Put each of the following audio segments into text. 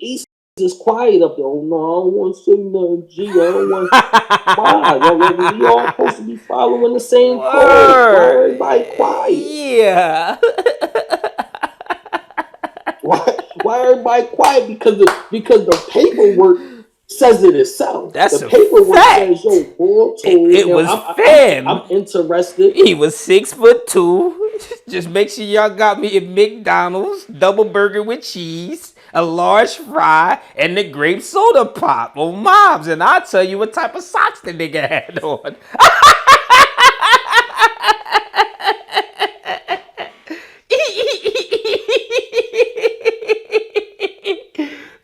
East is quiet up there. Oh no, I don't want to say nothing. G, I don't want. Why? Well, we all supposed to be following the same code. Why Word. everybody quiet? Yeah. Why everybody quiet? Because the paperwork says it itself. The That's a paperwork says, "Yo, fact. Bull It, told." it Now was fam. I'm interested. He was 6'2". Just make sure y'all got me a McDonald's double burger with cheese, a large fry, and the grape soda pop on Mom's, and I'll tell you what type of socks the nigga had on.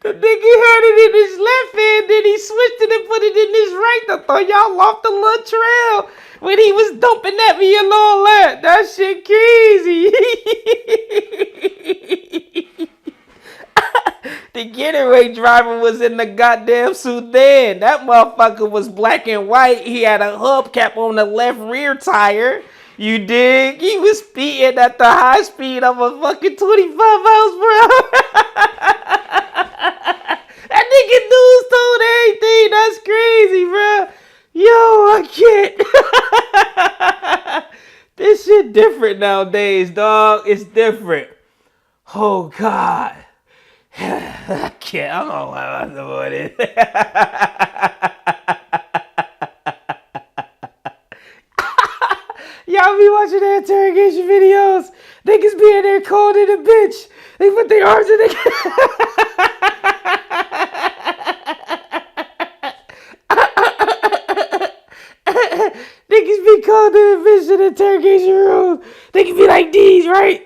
The nigga had it in his left hand, then he switched it and put it in his right. I thought y'all lost the little trail when he was dumping at me and all that. That shit crazy. The getaway driver was in the goddamn Sudan. That motherfucker was black and white. He had a hubcap on the left rear tire. You dig? He was speeding at the high speed of a fucking 25 miles per hour. That nigga news told everything. That's crazy, bro. Yo, I can't. This shit different nowadays, dog. It's different. Oh, God. I can't. I don't know what I'm doing it. Y'all be watching the interrogation videos. Niggas be in there cold in a bitch. They put their arms in their... Niggas be cold in a bitch in the interrogation room. They can be like these, right?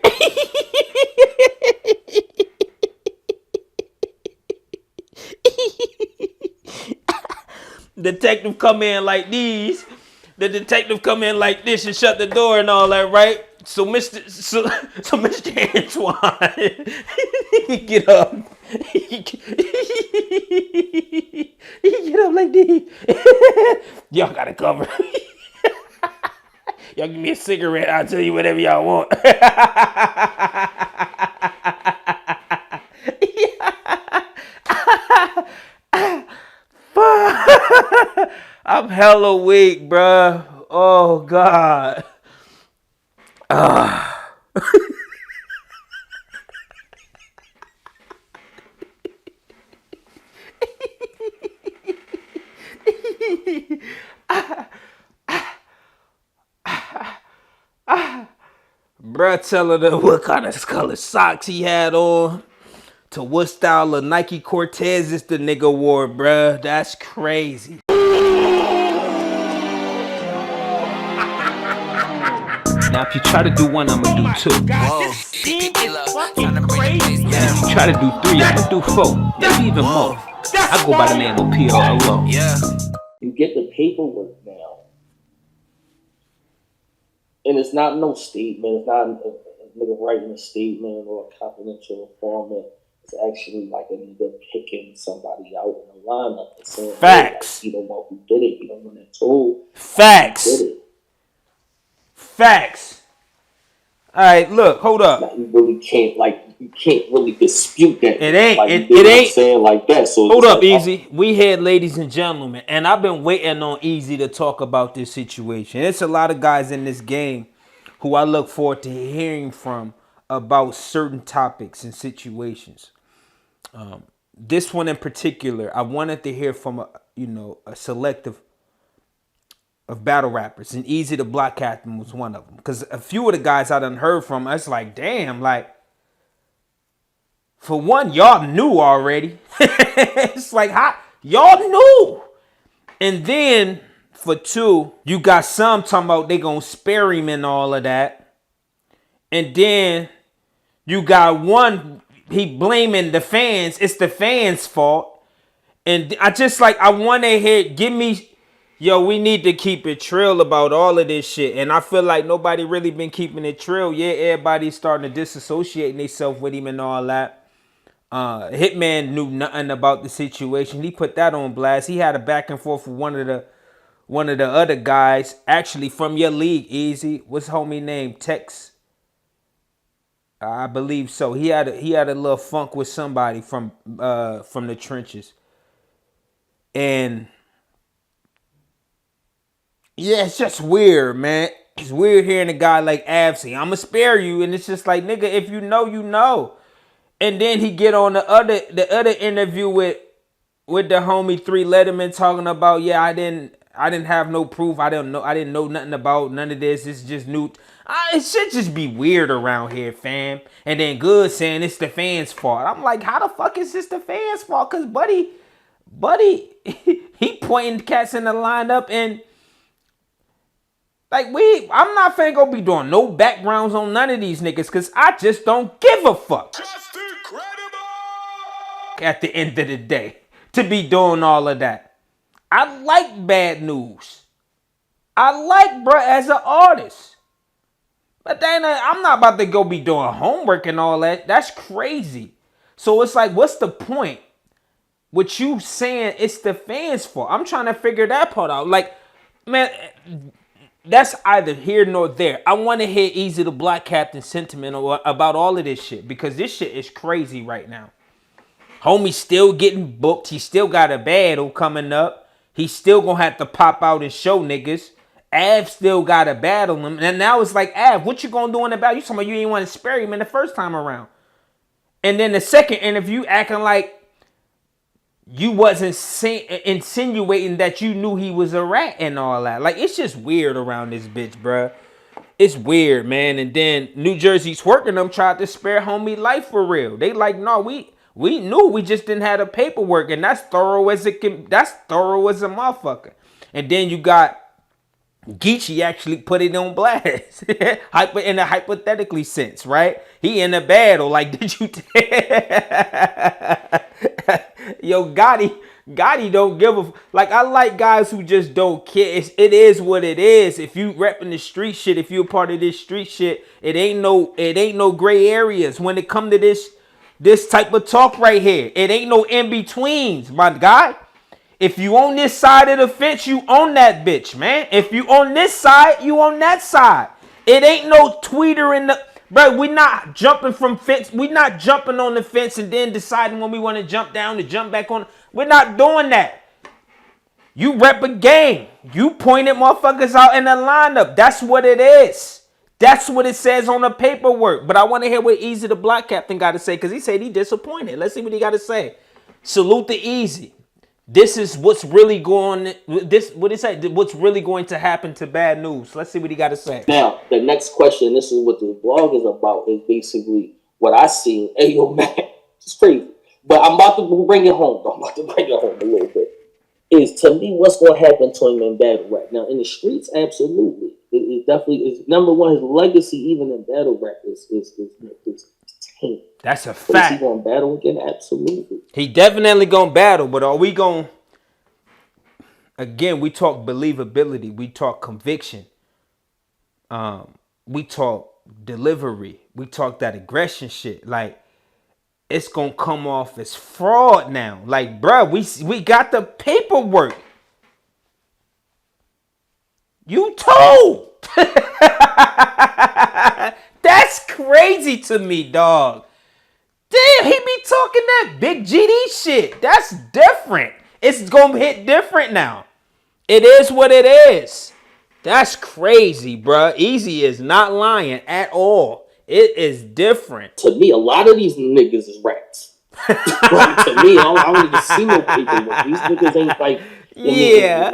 Detective come in like these. The detective come in like this and shut the door and all that, right? So Mr. Antoine, he get up. He get up like this. Y'all gotta cover. Y'all give me a cigarette, I'll tell you whatever y'all want. I'm hella weak, bruh. Oh, God. Bruh telling her what kind of color socks he had on, to what style of Nike Cortezes the nigga wore, bruh. That's crazy. Now, if you try to do one, I'ma do two. Whoa. Now, if you try to do three, I'ma do four. Maybe even more. I go by the name of P.O.L.O. Yeah. You get the paperwork now. And it's not no statement. It's not a nigga writing a statement or a confidential informant. It's actually like a nigga picking somebody out in a lineup and saying, facts. Hey, like, you don't know who did it. You don't know that told. Facts. Who did it. Facts. All right, look, hold up. Like, you can't really dispute that. It ain't. Like, it ain't saying like that. So hold up, Eazy. We had, ladies and gentlemen, and I've been waiting on Eazy to talk about this situation. It's a lot of guys in this game who I look forward to hearing from about certain topics and situations. This one in particular, I wanted to hear from a selective of battle rappers, and Eazy the Block Captain was one of them. Because a few of the guys I done heard from, I was like, damn, like, for one, y'all knew already. It's like, how y'all knew. And then for two, you got some talking about they gonna spare him and all of that. And then you got one, he blaming the fans. It's the fans' fault. And I want to hear, give me, yo, we need to keep it trill about all of this shit. And I feel like nobody really been keeping it trill. Yeah, everybody's starting to disassociate themselves with him and all that. Hitman knew nothing about the situation. He put that on blast. He had a back and forth with one of the other guys, actually from your league, Eazy. What's homie name? Tex. I believe so. He had a little funk with somebody from the trenches. And yeah, it's just weird, man. It's weird hearing a guy like Av say, I'ma spare you. And it's just like, nigga, if you know, you know. And then he get on the other interview with the homie Three Letterman talking about, yeah, I didn't have no proof. I didn't know nothing about none of this. It's just new. It should just be weird around here, fam. And then Good saying it's the fans' fault. I'm like, how the fuck is this the fans' fault? Cause buddy, he pointing cats in the lineup and like I'm not finna go be doing no backgrounds on none of these niggas cause I just don't give a fuck. Just incredible! At the end of the day, to be doing all of that. I like Badnewz. I like bruh as an artist. But then I'm not about to go be doing homework and all that. That's crazy. So it's like, what's the point? With you saying it's the fans' fault. I'm trying to figure that part out. Like, man, that's either here nor there. I want to hear Eazy the Black Captain sentiment about all of this shit. Because this shit is crazy right now. Homie still getting booked. He still got a battle coming up. He's still gonna have to pop out and show niggas. Av still gotta battle him. And now it's like, Av, what you gonna do in the battle? You talking about you didn't want to spare him in the first time around. And then the second interview acting like you wasn't insinuating that you knew he was a rat and all that. Like, it's just weird around this bitch, bruh. It's weird, man. And then New Jersey Twerking them tried to spare homie life for real. They like, no, we knew, we just didn't have the paperwork, and that's thorough as it can. That's thorough as a motherfucker. And then you got Geechee actually put it on blast, in a hypothetically sense, right? He in a battle, like, did you? Yo, Gotti don't give a like. I like guys who just don't care. It is what it is. If you repping the street shit, if you a part of this street shit, it ain't no gray areas when it come to this type of talk right here. It ain't no in betweens, my guy. If you on this side of the fence, you on that bitch, man. If you on this side, you on that side. It ain't no tweeter in the... Bro, we not jumping from fence. We not jumping on the fence and then deciding when we want to jump down to jump back on. We're not doing that. You rep a game. You pointed motherfuckers out in the lineup. That's what it is. That's what it says on the paperwork. But I want to hear what Eazy the Black Captain got to say because he said he disappointed. Let's see what he got to say. Salute to Eazy. This is what's really going. What's really going to happen to Badnewz? Let's see what he got to say. Now, the next question. This is what the blog is about. Is basically what I see. Hey, yo, man, it's crazy. But I'm about to bring it home. A little bit. Is to me what's going to happen to him in battle rap. Now, in the streets, absolutely, it definitely is. Number one, his legacy, even in battle rap, is taint. That's a But fact. is he going to battle again? Absolutely. He definitely going to battle, but are we going to... Again, we talk believability. We talk conviction. We talk delivery. We talk that aggression shit. Like, it's going to come off as fraud now. Like, bruh, we got the paperwork. You told. That's crazy to me, dog. Damn, he be talking that big GD shit. That's different. It's going to hit different now. It is what it is. That's crazy, bruh. Eazy is not lying at all. It is different. To me, a lot of these niggas is rats. Like, to me, I don't even see no paperwork. These niggas ain't like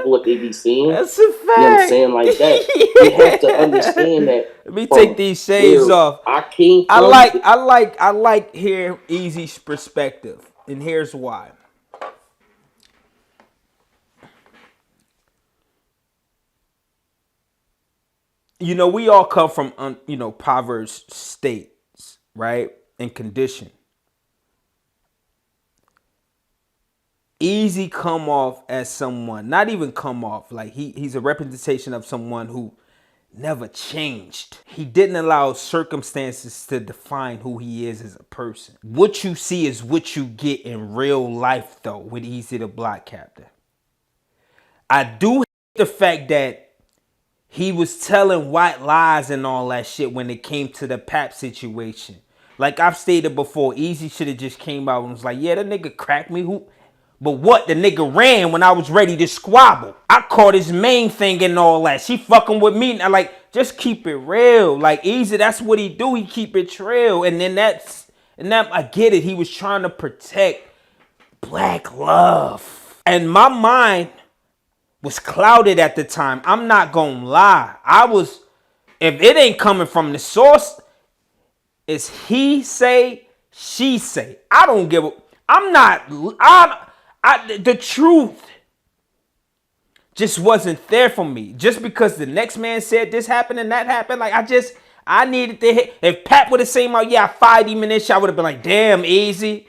what they be seeing. That's a fact. You know what I'm saying? Like that. Yeah. You have to understand that. Let me take these shades off. I came from, I like hearing Eazy's perspective. And here's why. You know, we all come from, impoverished states, right? And condition. Eazy come off as someone, not even come off, like he's a representation of someone who never changed. He didn't allow circumstances to define who he is as a person. What you see is what you get in real life, though, with Eazy the Black Captain. I do hate the fact that he was telling white lies and all that shit when it came to the Pap situation. Like I've stated before, Eazy should have just came out and was like, yeah, that nigga cracked me. Who? But what? The nigga ran when I was ready to squabble. I caught his main thing and all that. She fucking with me. I like, just keep it real. Like Eazy, that's what he do. He keep it real. And then I get it. He was trying to protect black love. And my mind was clouded at the time. I'm not gonna lie. If it ain't coming from the source, it's he say, she say. I don't give a, I'm not, the truth just wasn't there for me. Just because the next man said this happened and that happened, like I needed to hit. If Pat would have said, yeah, I fired him in this shot, I would have been like, damn, Eazy.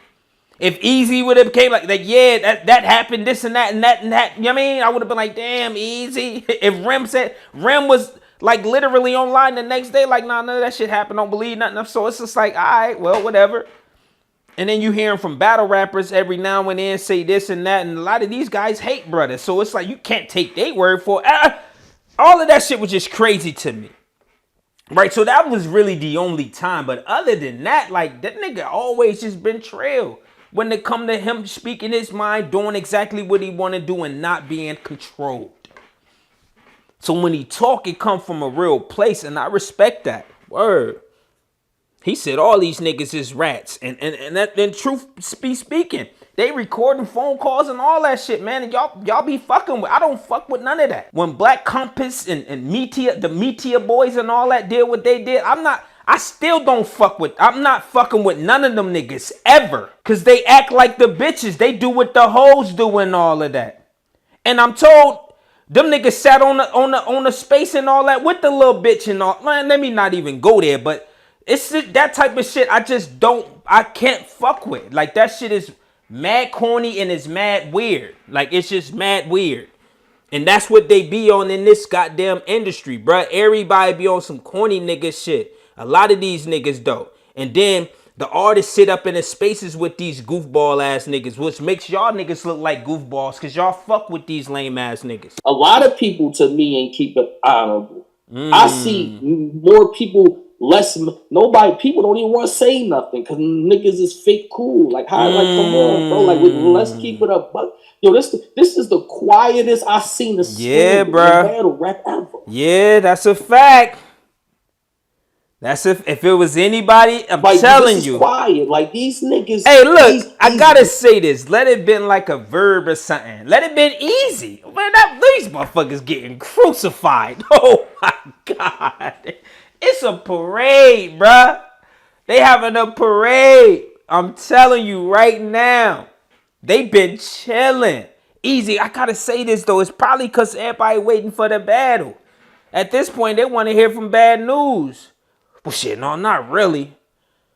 If Eazy would have came like, yeah, that happened, this and that and that and that, you know what I mean? I would have been like, damn, Eazy. If Rem was like literally online the next day, like, nah, none of that shit happened, don't believe nothing. So it's just like, all right, well, whatever. And then you hearing from battle rappers every now and then say this and that, and a lot of these guys hate brothers. So it's like you can't take their word for it. All of that shit was just crazy to me. Right, so that was really the only time. But other than that, like, that nigga always just been trail when it come to him speaking his mind, doing exactly what he want to do and not being controlled. So when he talk, it come from a real place, and I respect that. Word. He said all these niggas is rats. And that, then truth be speaking, they recording phone calls and all that shit, man. And y'all be fucking with. I don't fuck with none of that. When Black Compass and Meteor, the Meteor boys and all that did what they did, I still don't fuck with. I'm not fucking with none of them niggas ever. Cause they act like the bitches. They do what the hoes do and all of that. And I'm told them niggas sat on the space and all that with the little bitch and all. Man, let me not even go there, but it's just that type of shit I can't fuck with. Like, that shit is mad corny and it's mad weird. Like, it's just mad weird. And that's what they be on in this goddamn industry, bruh. Everybody be on some corny nigga shit. A lot of these niggas though. And then the artists sit up in the spaces with these goofball ass niggas, which makes y'all niggas look like goofballs because y'all fuck with these lame ass niggas. A lot of people to me ain't keep it honorable. I see more people, people don't even want to say nothing because niggas is fake cool. Like, how, like, come on, bro. Like, let's keep it up. But, yo, this is the quietest I seen the battle rap ever. Yeah, that's a fact. That's if it was anybody, I'm like, telling you. Quiet. Like, these niggas. Hey, look, I gotta say this. Let it been like a verb or something. Let it been easy. Man, these motherfuckers getting crucified. Oh my God. It's a parade, bruh. They having a parade. I'm telling you right now. They been chilling. Easy. I gotta say this though. It's probably because everybody waiting for the battle. At this point, they want to hear from Badnewz. Well, shit, no, not really.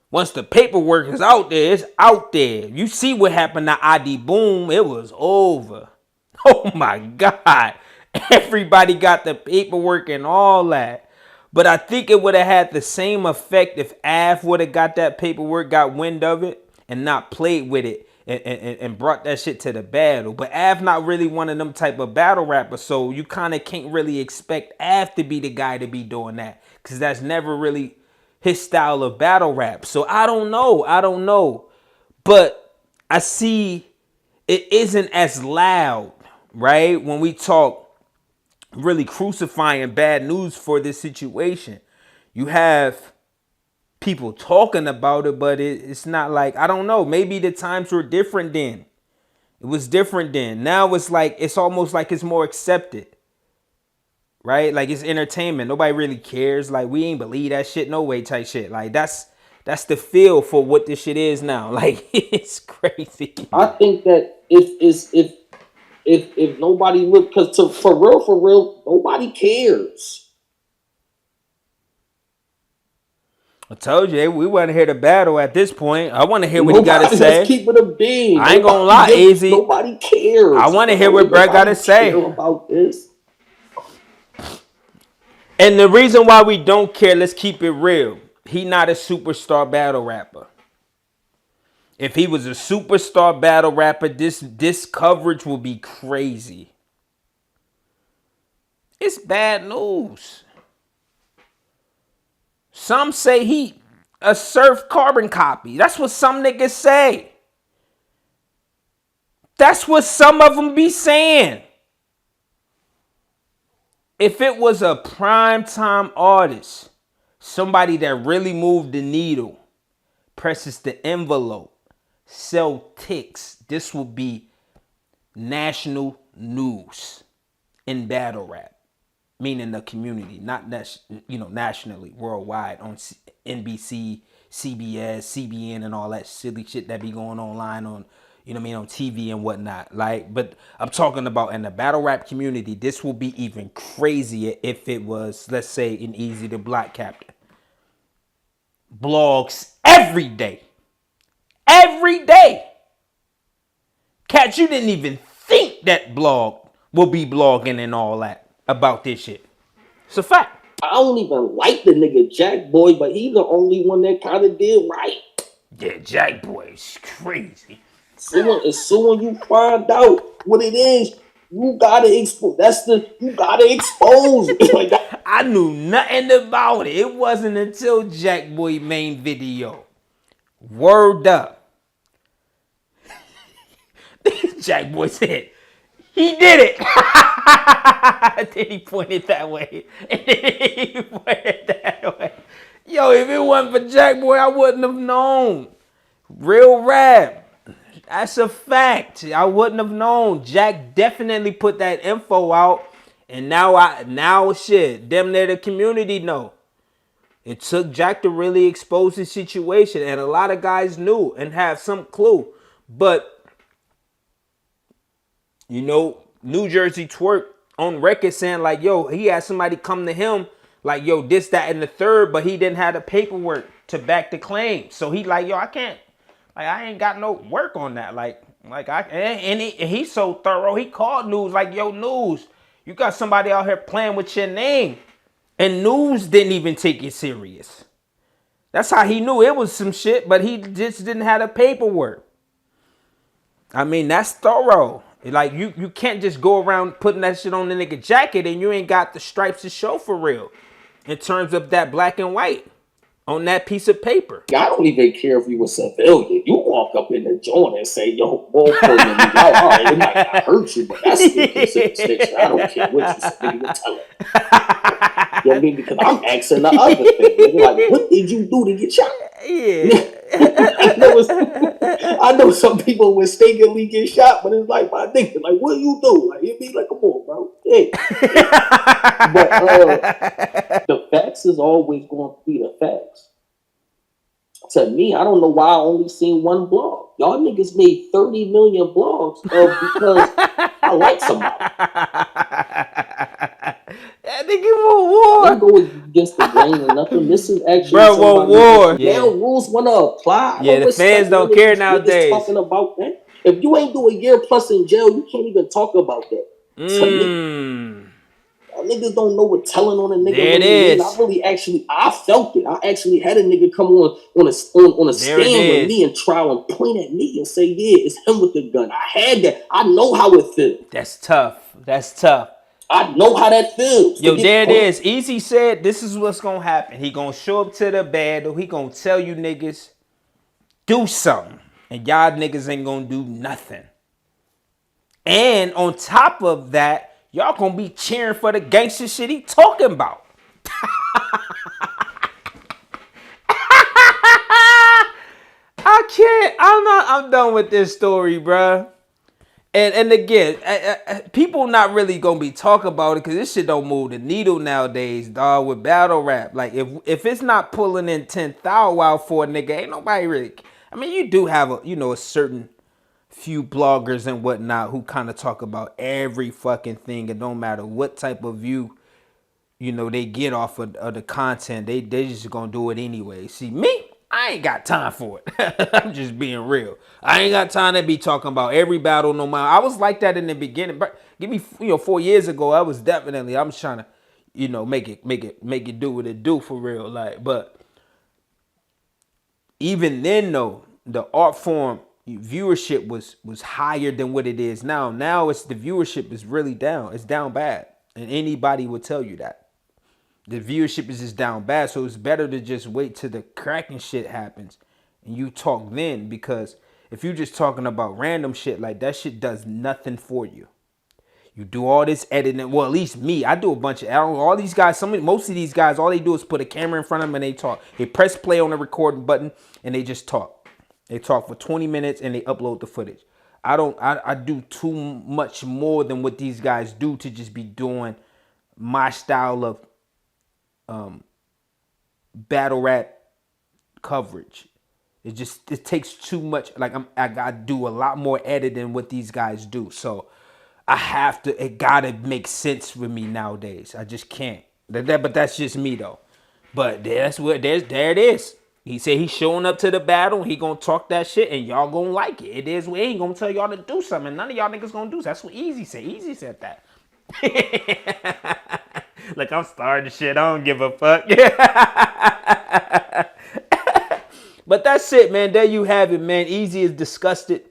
Once the paperwork is out there, it's out there. You see what happened to ID Boom, it was over. Oh my God. Everybody got the paperwork and all that. But I think it would have had the same effect if Av would have got that paperwork, got wind of it, and not played with it and brought that shit to the battle. But Av not really one of them type of battle rappers, so you kind of can't really expect Av to be the guy to be doing that, because that's never really his style of battle rap. So I don't know. But I see it isn't as loud, right? When we talk really crucifying Badnewz for this situation. You have people talking about it, but it's not like, I don't know, maybe the times were different then. It was different then. Now it's like, it's almost like it's more accepted. Right? Like, it's entertainment. Nobody really cares. Like, we ain't believe that shit no way type shit. Like, that's the feel for what this shit is now. Like, it's crazy. I think that if nobody look, because for real, nobody cares. I told you, we want to hear the battle at this point. I want to hear what he got to say. Let's keep it a bean. I ain't gonna lie, Eazy. Nobody cares. I want to hear what Brett got to say about this. And the reason why we don't care, let's keep it real. He not a superstar battle rapper. If he was a superstar battle rapper, this coverage will be crazy. It's Badnewz. Some say a surf carbon copy. That's what some niggas say. That's what some of them be saying. If it was a primetime artist, somebody that really moved the needle, presses the envelope, sell ticks, this will be national news in battle rap, meaning the community, not nationally, worldwide on NBC, CBS, CBN, and all that silly shit that be going online on, on TV and whatnot. Like, but I'm talking about in the battle rap community, this will be even crazier if it was, let's say, an Eazy the Black Captain. Blogs every day. Every day. Cat, you didn't even think that blog will be blogging and all that about this shit. It's a fact. I don't even like the nigga Jack Boy, but he's the only one that kind of did right. Yeah, Jack Boy is crazy. As soon you find out what it is, you gotta expose. You gotta expose it. Like that. I knew nothing about it. It wasn't until Jack Boy main video. Word up. Jack Boy said, he did it. Then he pointed that way. And then he pointed that way. Yo, if it wasn't for Jack Boy, I wouldn't have known. Real rap. That's a fact. I wouldn't have known. Jack definitely put that info out. And now shit, damn near the community know. It took Jack to really expose the situation. And a lot of guys knew and have some clue. But New Jersey Twerk on record saying like, yo, he had somebody come to him like, yo, this, that, and the third, but he didn't have the paperwork to back the claim. So he like, yo, I can't, like, I ain't got no work on that. He's so thorough. He called NEWZ like, yo, NEWZ, you got somebody out here playing with your name. And NEWZ didn't even take it serious. That's how he knew it was some shit, but he just didn't have the paperwork. I mean, that's thorough. Like, you can't just go around putting that shit on the nigga jacket and you ain't got the stripes to show for real. In terms of that black and white on that piece of paper. I don't even care if you were civilian. You walk up in the joint and say, yo, ball pulling me out. All right, it might not hurt you, but that's still considered snitching. I don't care what you say, nigga, tell it. You know what I mean? Because I'm asking the other thing. Nigga, like, what did you do to get shot? Yeah. I know some people mistakenly get shot, but it's like, my nigga, like, what do you do? Like, it be like, come on, bro. Yeah. But the facts is always going to be the facts. To me, I don't know why I only seen one blog. Y'all niggas made 30 million blogs because I like somebody. That nigga want war. I go against the grain or nothing. This is actually war. Yeah, rules want to apply. Yeah, the fans don't care nowadays. Talking about that. If you ain't do a year plus in jail, you can't even talk about that. Niggas don't know what telling on a nigga. There it is. I felt it. I actually had a nigga come on a stand with me and try and point at me and say, yeah, it's him with the gun. I had that. I know how it feels. That's tough. I know how that feels. Yo, there it is. Eazy said this is what's gonna happen. He gonna show up to the battle. He gonna tell you niggas, do something. And y'all niggas ain't gonna do nothing. And on top of that, y'all gonna be cheering for the gangster shit he talking about. I can't. I'm done with this story, bruh. And again, people not really gonna be talking about it because this shit don't move the needle nowadays, dog. With battle rap, like if it's not pulling in 10,000 out for a nigga, ain't nobody really. I mean, you do have a certain few bloggers and whatnot who kind of talk about every fucking thing, and don't matter what type of view they get off of the content, they just gonna do it anyway. See, me, I ain't got time for it. I'm just being real. I ain't got time to be talking about every battle no matter. I was like that in the beginning, but give me 4 years ago, I was definitely, I'm trying to make it do what it do for real. Like, but even then though, the art form viewership was higher than what it is now. Now it's the viewership is really down. It's down bad. And anybody would tell you that. The viewership is just down bad, so it's better to just wait till the cracking shit happens and you talk then, because if you're just talking about random shit, like that shit does nothing for you. You do all this editing. Well, at least me, I do a bunch of all these guys. Most of these guys, all they do is put a camera in front of them and they talk. They press play on the recording button and they just talk. They talk for 20 minutes and they upload the footage. I do too much more than what these guys do to just be doing my style of battle rap coverage. It takes too much. Like I gotta do a lot more editing than what these guys do. So it gotta make sense for me nowadays. I just can't. But that's just me though. But there it is. He said he's showing up to the battle. He gonna talk that shit, and y'all gonna like it. It is. We ain't gonna tell y'all to do something. None of y'all niggas gonna do. That's what Eazy said. Eazy said that. Like, I'm starting the shit. I don't give a fuck. But that's it, man. There you have it, man. Eazy is disgusted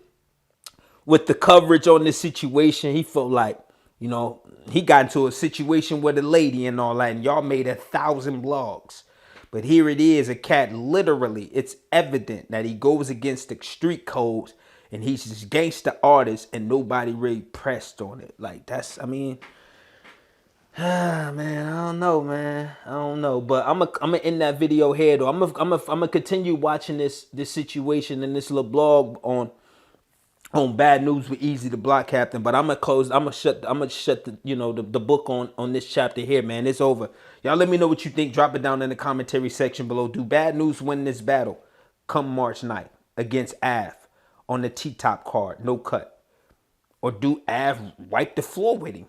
with the coverage on this situation. He felt like, he got into a situation with a lady and all that, and y'all made 1,000 blogs. But here it is, a cat, literally, it's evident that he goes against the street codes and he's just gangster artist and nobody really pressed on it. Like, man, I don't know, man. I don't know. But I'm gonna end that video here though. I'm gonna continue watching this situation and this little blog on Badnewz with Eazy the Block Captain, but I'm gonna shut the the book on this chapter here, man. It's over. Y'all let me know what you think. Drop it down in the commentary section below. Do Badnewz win this battle come March 9th against Av on the T-top card, no cut? Or do Av wipe the floor with him?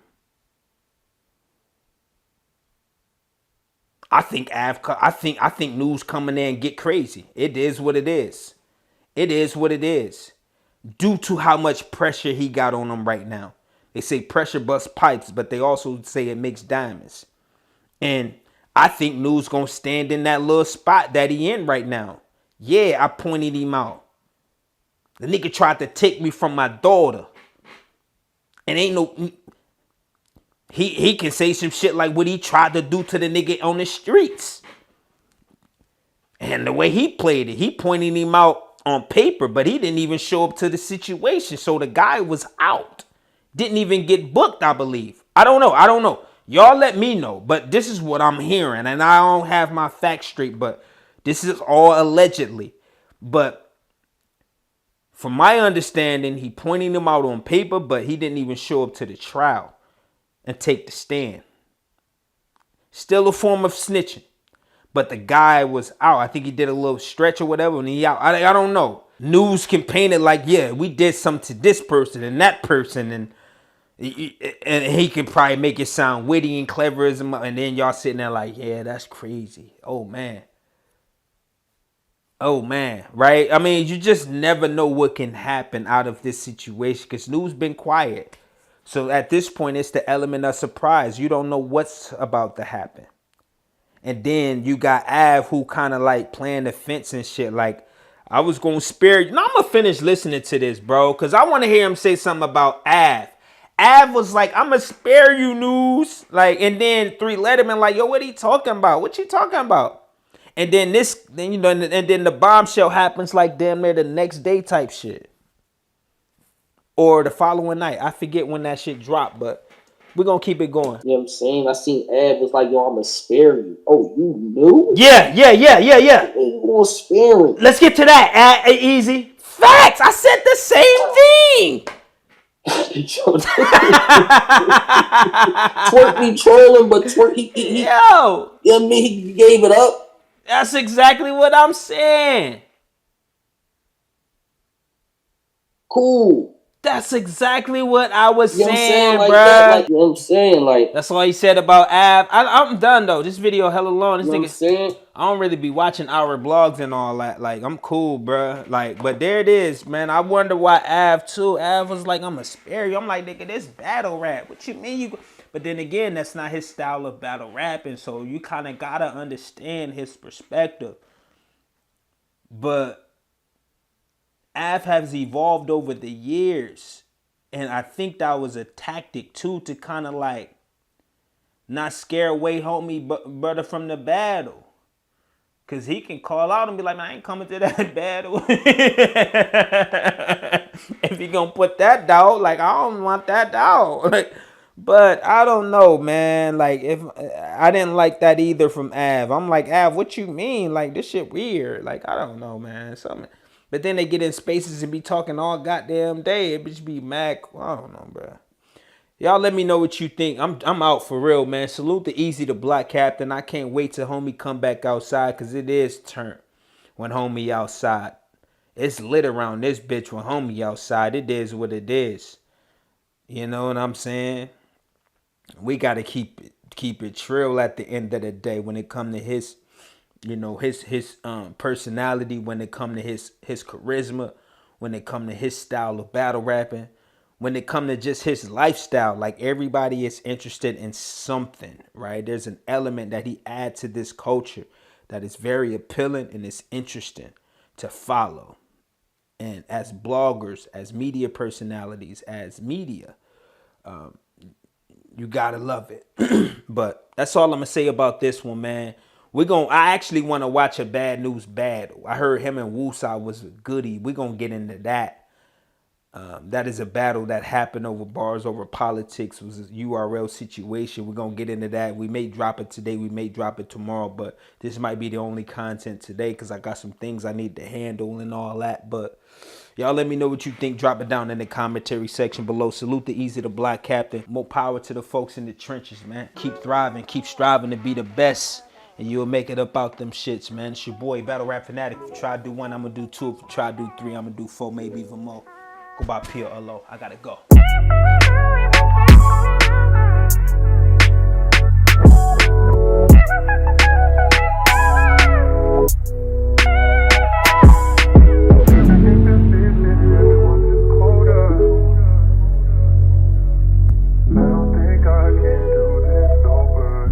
I think NEWZ coming in and get crazy. It is what it is. It is what it is. Due to how much pressure he got on him right now. They say pressure busts pipes, but they also say it makes diamonds. And I think NEWZ gonna stand in that little spot that he in right now. Yeah, I pointed him out. The nigga tried to take me from my daughter. And ain't no... He can say some shit like what he tried to do to the nigga on the streets. And the way he played it, he pointed him out on paper, but he didn't even show up to the situation. So the guy was out. Didn't even get booked, I believe. I don't know. Y'all let me know. But this is what I'm hearing. And I don't have my facts straight, but this is all allegedly. But from my understanding, he pointed him out on paper, but he didn't even show up to the trial and take the stand. Still a form of snitching. But the guy was out. I think he did a little stretch or whatever, and he out. I don't know. NEWZ can paint it like, yeah, we did something to this person and that person, and he can probably make it sound witty and clever as and then y'all sitting there like, yeah, that's crazy. Oh man, right? I mean, you just never know what can happen out of this situation because NEWZ been quiet. So at this point, it's the element of surprise. You don't know what's about to happen. And then you got Av who kind of like playing the fence and shit. Like, I was going to spare you. No, I'm going to finish listening to this, bro. Because I want to hear him say something about Av. Av was like, I'm going to spare you, NEWZ. Like, and then 3 Letterman like, yo, what he talking about? What you talking about? And then and then the bombshell happens like damn near the next day type shit. Or the following night. I forget when that shit dropped, but we're going to keep it going. You know what I'm saying? I seen Ab was like, yo, I'm going to spare you. Oh, you knew? Yeah. You going to spare him. Let's get to that, Eazy. Facts. I said the same thing. Twerk be trolling, but Twerk, he yo. You know what I mean? He gave it up. That's exactly what I'm saying. Cool. That's exactly what I was saying, like bro. that, like, you know what I'm saying? Like, that's all he said about Av. I'm done though. This video hella long. This you know nigga, what I'm saying? I don't really be watching our blogs and all that. Like, I'm cool, bro. Like, but there it is, man. I wonder why Av too. Av was like, I'ma spare you. I'm like, nigga, this battle rap. What you mean you? But then again, that's not his style of battle rapping. So you kind of gotta understand his perspective. But Av has evolved over the years. And I think that was a tactic too to kind of like not scare away homie brother from the battle. Cause he can call out and be like, man, I ain't coming to that battle. If he gonna put that dog, like I don't want that dog. Like, but I don't know, man. Like if I didn't like that either from Av. I'm like, Av, what you mean? Like this shit weird. Like I don't know, man. Something. But then they get in spaces and be talking all goddamn day. It just be mad. I don't know, bro. Y'all let me know what you think. I'm out for real, man. Salute to Eazy, the Black Captain. I can't wait till homie come back outside because it is turn when homie outside. It's lit around this bitch when homie outside. It is what it is. You know what I'm saying? We gotta keep it trill at the end of the day when it come to his, you know, his personality, when it come to his charisma, when it come to his style of battle rapping, when it come to just his lifestyle. Like everybody is interested in something, right? There's an element that he adds to this culture that is very appealing and is interesting to follow. And as bloggers, as media personalities, as media, you gotta love it. But that's all I'm gonna say about this one, man. I actually want to watch a Badnewz battle. I heard him and Woosah was a goodie. We're gonna get into that. That is a battle that happened over bars, over politics. It was a URL situation. We're gonna get into that. We may drop it today. We may drop it tomorrow. But this might be the only content today because I got some things I need to handle and all that. But y'all let me know what you think. Drop it down in the commentary section below. Salute to Eazy, the Black Captain. More power to the folks in the trenches, man. Keep thriving. Keep striving to be the best. And you'll make it up out them shits, man. It's your boy, Battle Rap Fanatic. If you try to do one, I'm going to do two. If you try to do three, I'm going to do four, maybe even more. Go by PLO. I got to go.